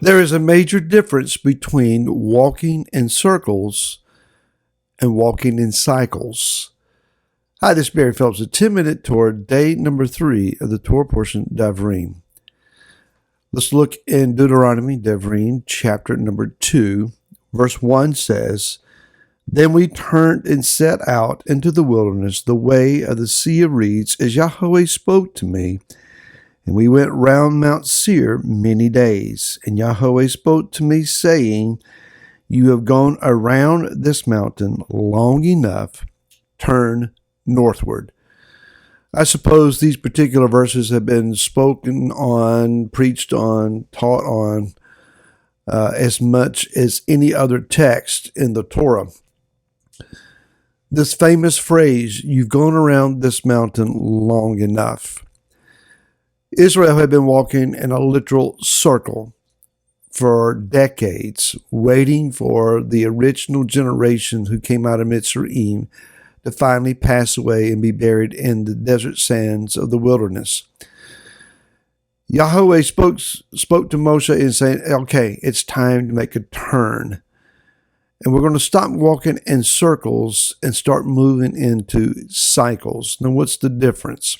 There is a major difference between walking in circles and walking in cycles. Hi, this is Barry Phillips, a 10-minute Torah, day number 3 of the Torah portion, Devarim. Let's look in Deuteronomy, Devarim, chapter number 2. Verse 1 says, "Then we turned and set out into the wilderness, the way of the Sea of Reeds, as Yahweh spoke to me. And we went round Mount Seir many days. And Yahweh spoke to me, saying, You have gone around this mountain long enough. Turn northward." I suppose these particular verses have been spoken on, preached on, taught on as much as any other text in the Torah. This famous phrase, "You've gone around this mountain long enough." Israel had been walking in a literal circle for decades, waiting for the original generation who came out of Mitzrayim to finally pass away and be buried in the desert sands of the wilderness. Yahweh spoke to Moshe and saying, okay, it's time to make a turn. And we're going to stop walking in circles and start moving into cycles. Now, what's the difference?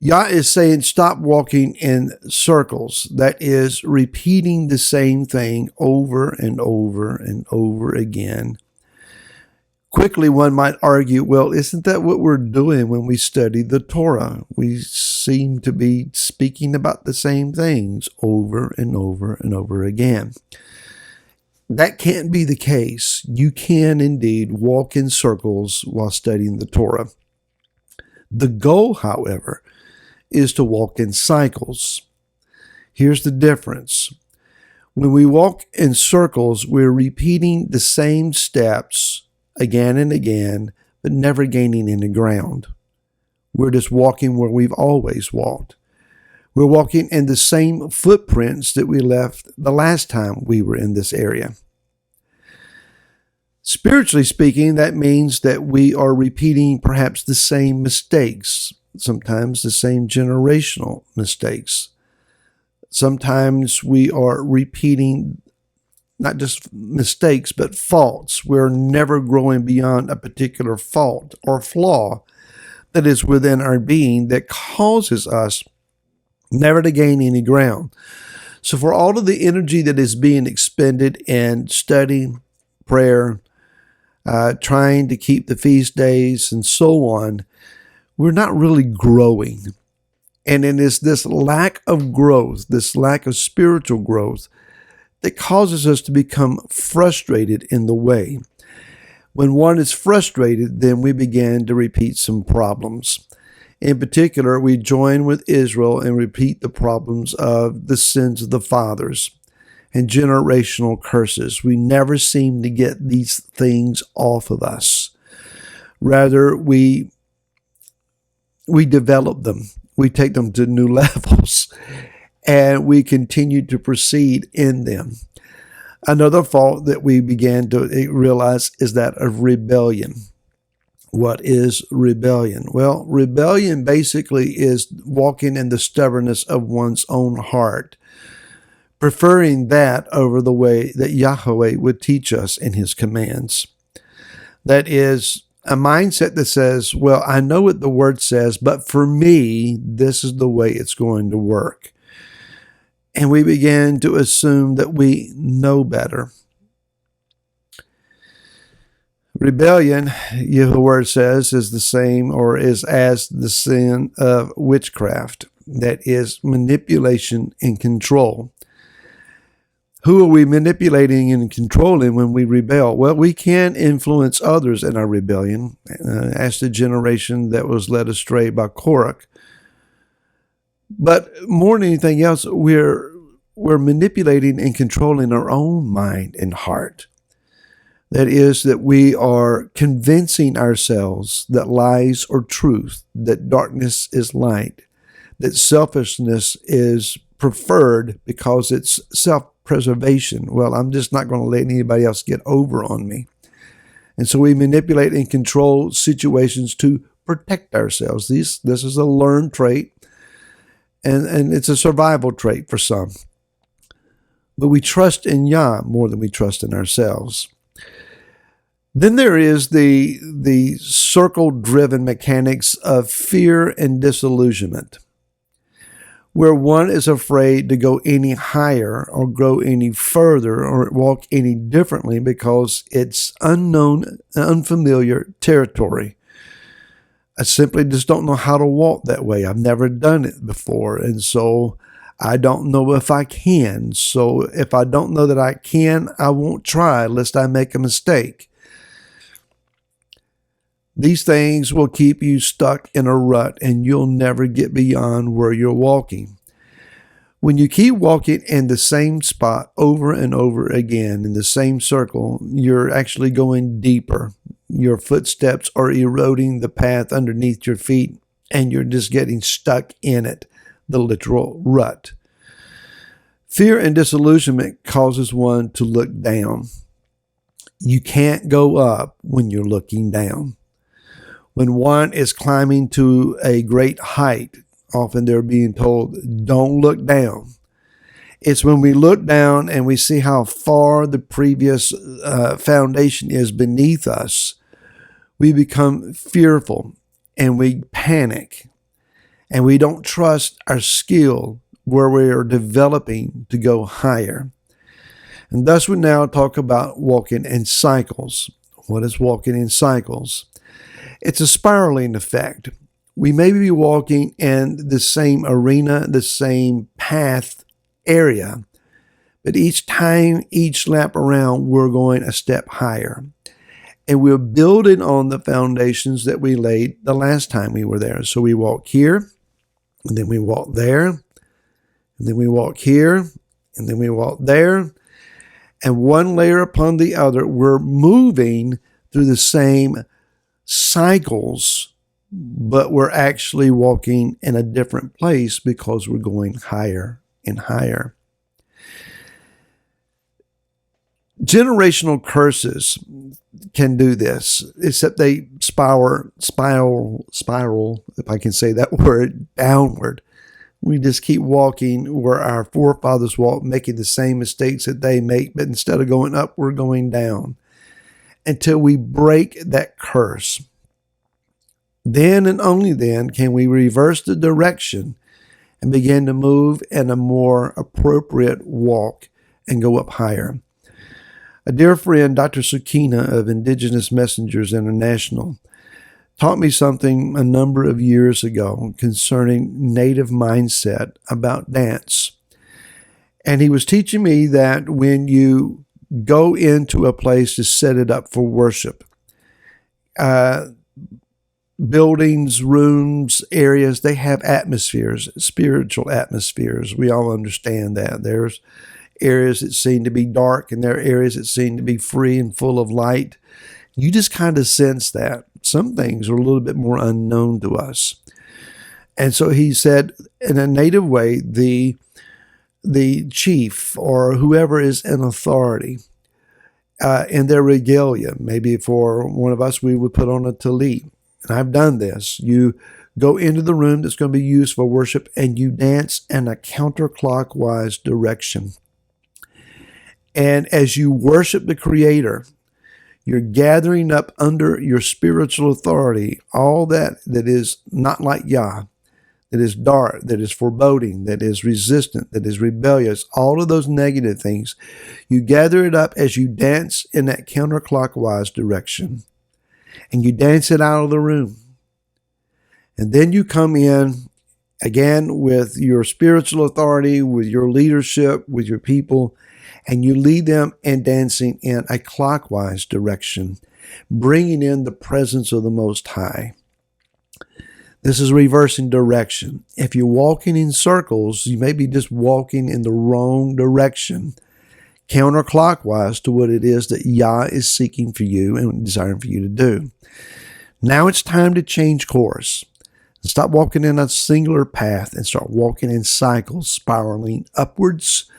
Yah is saying stop walking in circles. That is repeating the same thing over and over and over again. Quickly, one might argue, well, isn't that what we're doing when we study the Torah? We seem to be speaking about the same things over and over and over again. That can't be the case. You can indeed walk in circles while studying the Torah. The goal, however, is to walk in cycles. Here's the difference. When we walk in circles, we're repeating the same steps again and again, but never gaining any ground. We're just walking where we've always walked. We're walking in the same footprints that we left the last time we were in this area. Spiritually speaking, that means that we are repeating perhaps the same mistakes, sometimes the same generational mistakes. Sometimes we are repeating not just mistakes, but faults. We're never growing beyond a particular fault or flaw that is within our being that causes us never to gain any ground. So for all of the energy that is being expended in study, prayer, trying to keep the feast days and so on, we're not really growing. And it is this lack of growth, this lack of spiritual growth, that causes us to become frustrated in the way. When one is frustrated, then we begin to repeat some problems. In particular, we join with Israel and repeat the problems of the sins of the fathers and generational curses. We never seem to get these things off of us. Rather, we develop them. We take them to new levels, and we continue to proceed in them. Another fault that we began to realize is that of rebellion. What is rebellion? Well, rebellion basically is walking in the stubbornness of one's own heart, preferring that over the way that Yahweh would teach us in his commands. That is a mindset that says, well, I know what the word says, but for me, this is the way it's going to work. And we begin to assume that we know better. Rebellion, the word says, is the same or is as the sin of witchcraft. That is manipulation and control. Who are we manipulating and controlling when we rebel? Well, we can influence others in our rebellion. Ask the generation that was led astray by Korah. But more than anything else, we're manipulating and controlling our own mind and heart. That is, that we are convincing ourselves that lies are truth, that darkness is light, that selfishness is preferred because it's self-preservation. Well, I'm just not going to let anybody else get over on me. And so we manipulate and control situations to protect ourselves. This is a learned trait. And it's a survival trait for some. But we trust in Yah more than we trust in ourselves. Then there is the circle-driven mechanics of fear and disillusionment, where one is afraid to go any higher or grow any further or walk any differently because it's unknown, unfamiliar territory. I simply just don't know how to walk that way. I've never done it before, and so I don't know if I can. So if I don't know that I can, I won't try lest I make a mistake. These things will keep you stuck in a rut and you'll never get beyond where you're walking. When you keep walking in the same spot over and over again in the same circle, you're actually going deeper. Your footsteps are eroding the path underneath your feet and you're just getting stuck in it, the literal rut. Fear and disillusionment causes one to look down. You can't go up when you're looking down. When one is climbing to a great height, often they're being told, don't look down. It's when we look down and we see how far the previous foundation is beneath us, we become fearful and we panic and we don't trust our skill where we are developing to go higher. And thus we now talk about walking in cycles. What is walking in cycles? It's a spiraling effect. We may be walking in the same arena, the same path area, but each time, each lap around, we're going a step higher. And we're building on the foundations that we laid the last time we were there. So we walk here, and then we walk there, and then we walk here, and then we walk there. And one layer upon the other, we're moving through the same cycles, but we're actually walking in a different place because we're going higher and higher. Generational curses can do this, except they spiral, if I can say that word, downward. We just keep walking where our forefathers walked, making the same mistakes that they make, but instead of going up, we're going down until we break that curse. Then and only then can we reverse the direction and begin to move in a more appropriate walk and go up higher. A dear friend, Dr. Sukina of Indigenous Messengers International, taught me something a number of years ago concerning native mindset about dance. And he was teaching me that when you go into a place to set it up for worship, buildings, rooms, areas, they have atmospheres, spiritual atmospheres. We all understand that. There's areas that seem to be dark and there are areas that seem to be free and full of light. You just kind of sense that. Some things are a little bit more unknown to us. And so he said, in a native way, the chief or whoever is in authority in their regalia, maybe for one of us, we would put on a tallit. And I've done this. You go into the room that's going to be used for worship and you dance in a counterclockwise direction. And as you worship the Creator, you're gathering up under your spiritual authority all that is not like Yah, that is dark, that is foreboding, that is resistant, that is rebellious, all of those negative things. You gather it up as you dance in that counterclockwise direction. And you dance it out of the room. And then you come in again with your spiritual authority, with your leadership, with your people, and you lead them in dancing in a clockwise direction, bringing in the presence of the Most High. This is reversing direction. If you're walking in circles, you may be just walking in the wrong direction, counterclockwise to what it is that Yah is seeking for you and desiring for you to do. Now it's time to change course. Stop walking in a singular path and start walking in cycles, spiraling upwards,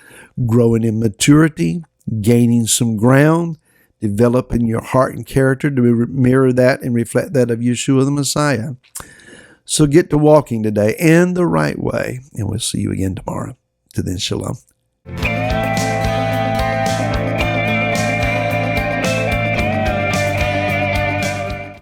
growing in maturity, gaining some ground, developing your heart and character to mirror that and reflect that of Yeshua the Messiah. So get to walking today in the right way, and we'll see you again tomorrow. Till then, shalom.